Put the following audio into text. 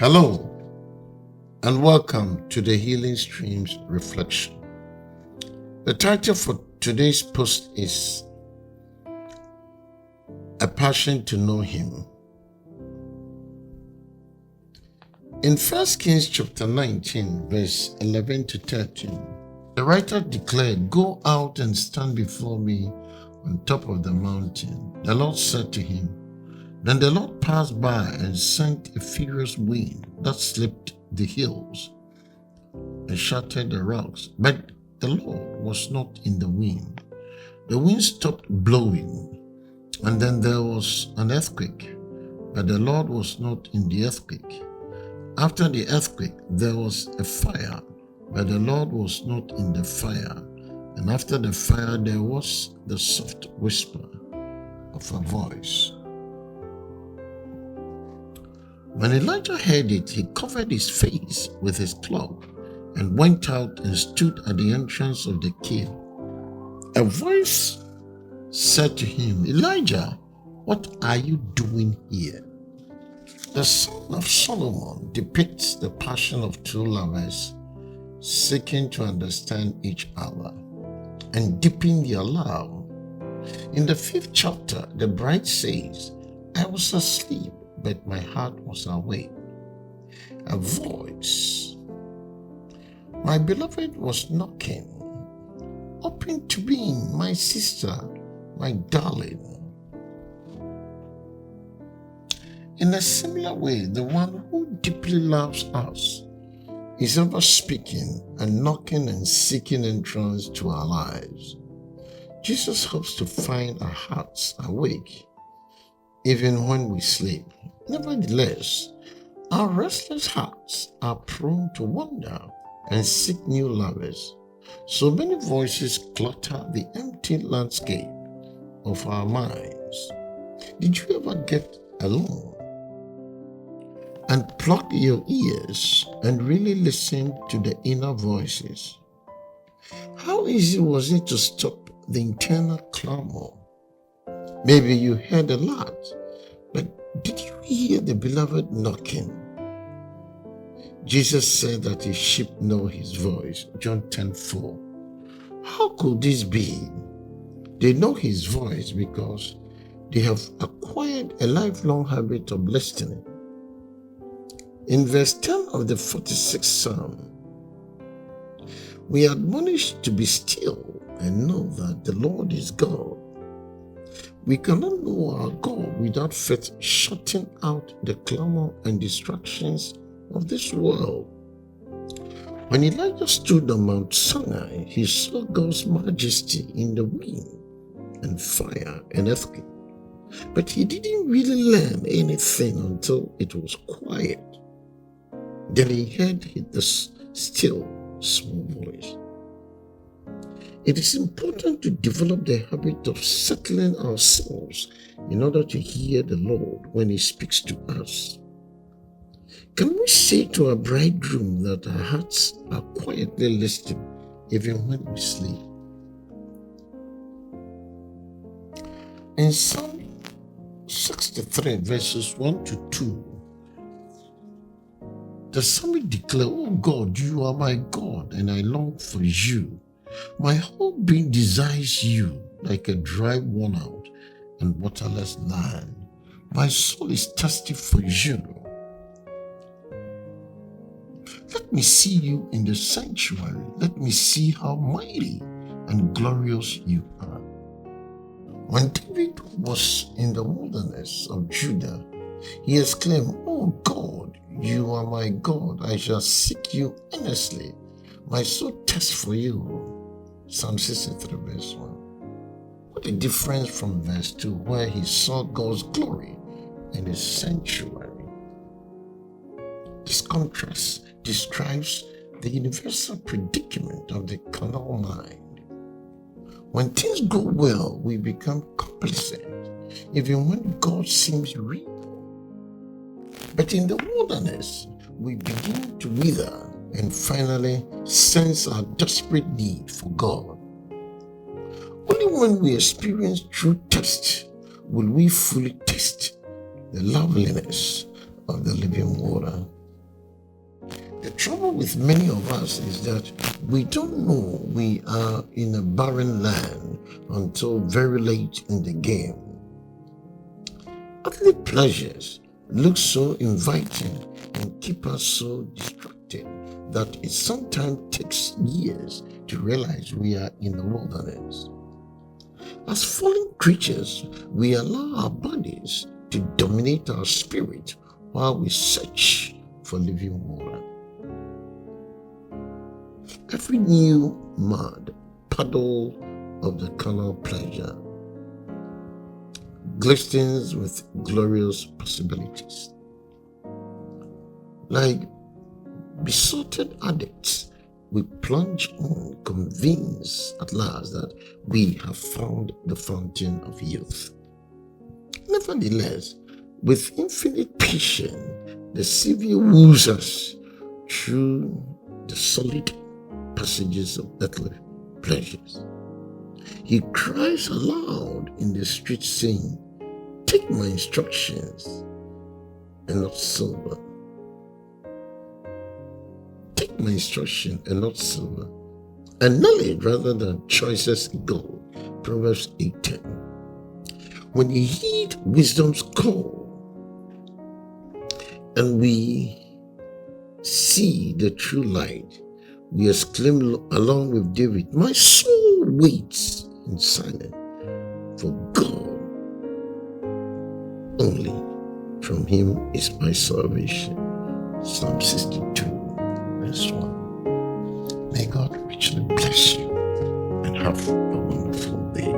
Hello and welcome to the Healing Streams Reflection. The title for today's post is A Passion to Know Him. In 1 Kings chapter 19 verse 11 to 13, the writer declared, "Go out and stand before me on top of the mountain." The Lord said to him. Then the Lord passed by and sent a furious wind that slipped the hills and shattered the rocks. But the Lord was not in the wind. The wind stopped blowing, and then there was an earthquake. But the Lord was not in the earthquake. After the earthquake, there was a fire, but the Lord was not in the fire. And after the fire, there was the soft whisper of a voice. When Elijah heard it, he covered his face with his cloak and went out and stood at the entrance of the cave. A voice said to him, "Elijah, what are you doing here?" The Song of Solomon depicts the passion of two lovers seeking to understand each other and deepen their love. In the 5th chapter, the bride says, "I was asleep, but my heart was awake." A voice, "My beloved was knocking. Open to me, my sister, my darling." In a similar way, the one who deeply loves us is ever speaking and knocking and seeking entrance to our lives. Jesus hopes to find our hearts awake even when we sleep. Nevertheless, our restless hearts are prone to wander and seek new lovers. So many voices clutter the empty landscape of our minds. Did you ever get alone and plug your ears and really listen to the inner voices? How easy was it to stop the internal clamor? Maybe you heard a lot, but did you hear the beloved knocking? Jesus said that his sheep know his voice, John 10:4. How could this be? They know his voice because they have acquired a lifelong habit of listening. In verse 10 of the 46th Psalm, we are admonished to be still and know that the Lord is God. We cannot know our God without first shutting out the clamor and distractions of this world. When Elijah stood on Mount Sinai, he saw God's majesty in the wind and fire and earthquake. But he didn't really learn anything until it was quiet. Then he heard the still small voice. It is important to develop the habit of settling ourselves in order to hear the Lord when he speaks to us. Can we say to our bridegroom that our hearts are quietly listening even when we sleep? In Psalm 63 verses 1 to 2, the psalmist declares, "Oh God, you are my God, and I long for you. My whole being desires you like a dry, worn out, and waterless land. My soul is thirsty for you. Let me see you in the sanctuary. Let me see how mighty and glorious you are." When David was in the wilderness of Judah, he exclaimed, "Oh God, you are my God. I shall seek you earnestly. My soul thirsts for you." Psalm 63 verse 1. What a difference from verse 2, where he saw God's glory in his sanctuary. This contrast describes the universal predicament of the carnal mind. When things go well, we become complacent, even when God seems real. But in the wilderness, we begin to wither and finally sense our desperate need for God. Only when we experience true thirst will we fully taste the loveliness of the living water. trouble with many of us is that we don't know we are in a barren land until very late in the game. Earthly pleasures look so inviting and keep us so distracted that it sometimes takes years to realize we are in the wilderness. As fallen creatures, we allow our bodies to dominate our spirit while we search for living water. Every new mud puddle of the color pleasure glistens with glorious possibilities. Like besotted addicts, we plunge on, convinced at last that we have found the fountain of youth. Nevertheless, with infinite patience, the Savior woos us through the solid passages of earthly pleasures. He cries aloud in the street saying, "Take my instructions and not silver. Take my instruction and not silver, and knowledge rather than choicest gold." Proverbs 8:10. When we heed wisdom's call and we see the true light, we exclaim along with David, "My soul waits in silence for God only. From him is my salvation." Psalm 62, verse 1. May God richly bless you and have a wonderful day.